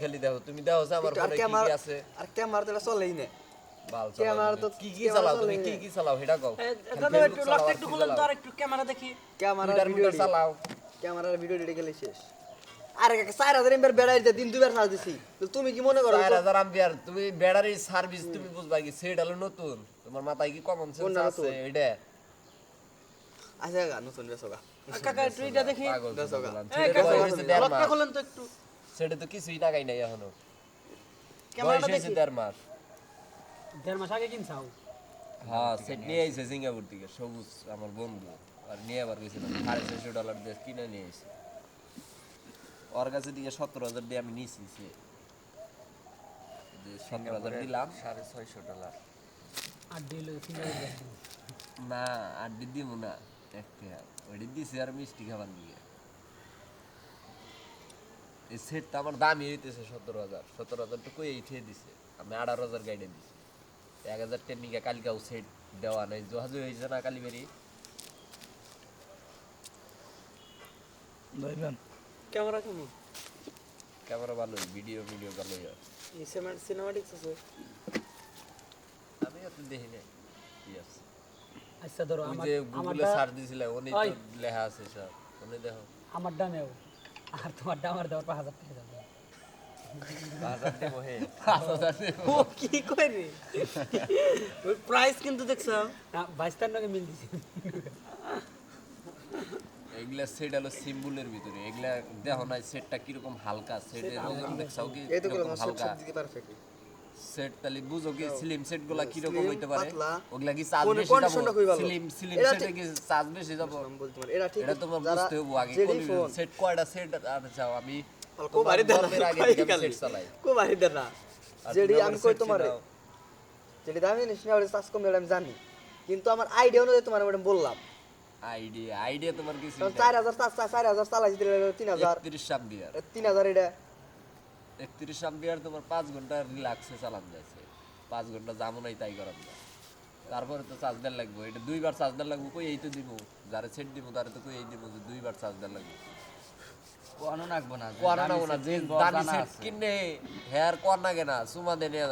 খালি দেখো তুমি দেখো যে আমার ফোনে কি কি আছে আর ক্যামেরা তো চলেই না বাল ক্যামেরা তো কি কি চালাও তুমি কি কি চালাও সেটা কও দাদা একটু লকটা একটু খুলেন তো আর একটু ক্যামেরা দেখি ক্যামেরা টুইটার ভিডিও মিটার চালাও ক্যামেরার ভিডিও এডিট গেলে শেষ আরে কাকা 4000 এমবির বেড়াই দিতে দিন দুইবার চার্জ দিছি তো তুমি কি মনে করো 4000 এম্পিয়ার তুমি ব্যাটারি সার্ভিস তুমি বুঝবা কি সেট হলো নতুন তোমার মাথায় কি কমন সেন্স আছে এটা আচ্ছা গা নতুন বেসোগা কাকা একটু এটা দেখি পাগল দেখো গা। এই কাকা লকটা খুলেন তো একটু সেটা তো কিছুই টাকাই নাই এখনো ক্যামেরাটা বয়স হয়েছে দেখি 1.5 মাস 1.5 মাস আগে কিনছাও হ্যাঁ সেট নিয়ে আইছে সিঙ্গাপুর থেকে সবুজ আমার বন্ধু আর নিয়ে আবার গেছিলাম $650 দিয়ে কিনে নিয়ে আইছে ওর কাছে দিয়ে 17000 দিয়ে আমি নিয়েছি যে 17000 দিলাম $650 আর দিল সিঙ্গাপুর না আর দিব না একটা ওইটা দিছে আর মিষ্টি খাবার নিয়ে এই সেটটা আমার দামই হইতেছে 17000 তো কই উঠিয়ে দিছে আমি 18000 গাইডে দিছি 1000 টেকনিকা কালকেও সেট দেওয়া নাই জহাজে হয়েছে না কালিবেরি ভাইবান ক্যামেরা কেমন ক্যামেরা ভালোই ভিডিও ভালোই হয় এই সিনেমাটিক্স আছে আমি এত দেখি নাই কি আছে আচ্ছা ধরো ওই আমার যে গুগলে আমারটা সার্চ দিছিলে উনি তো লেখা আছে সব উনি দেখো আমারটা নেও আর তোমারটা আমার দেওয়ার 5000 টাকা যাবে 5000 দেবো হে 5000 দেবো ও কি কই রে ওই প্রাইস কিন্তু দেখছো না 22 টাকা মিল দিছি এগুলা সেট হলো সিম্বলের ভিতরে এগুলা দেখো না সেটটা কিরকম হালকা সেটের ওজন দেখছাও কি এই তো কিরকম বললাম হালকা সব দিকে পারফেক্ট সেট তাহলে বুঝো কি স্লিম সেট গুলা কিরকম হইতে পারে পাতলা। ওগুলা কি চার্জ কোন বেশি কন্ডিশনটা খুবই যাবো ভালো। স্লিম এটা সেটে কি চার্জ বেশি যাবো আমি বলতে পারি এটা ঠিক এটা তোমার যারা বুঝতে হবে আগে যেডি ফোন সেট কয়টা সেট আর যাও আমি কো বাড়ি দেন গরমের আগে থেকে সেট চালাই কো বাড়ি দেন না আর যেডি তুমি আমি আবার কই set তোমারে চিনাও। যেডি দামি জিনিস না ওটা চার্জ কম দিলে আমি জানি কিন্তু আমার আইডিয়া অনুযায়ী তোমার ম্যাডাম বললাম আইডিয়া তোমার কি কারণ 4000 চালাইছি দিলে 3000 31 অ্যাম্পিয়ার 3000 এটা 31 অ্যাম্পিয়ার তোমার 5 ঘন্টা রিল্যাক্সে চালানো যাচ্ছে 5 ঘন্টা যাবো নাই তাই করাম না তারপরে তো চার্জ দেওয়ার লাগবে এটা দুইবার চার্জ দেওয়ার লাগবে কই এই তো দিব যারা সেট দিব তারা তো কই এই দিব যে দুইবার চার্জ দেওয়ার লাগবে কোয়ানো নাকবো না কোয়ানা না যে দামি সেট কিনে হেয়ার কোয়ানা কেনা সুমা দেনে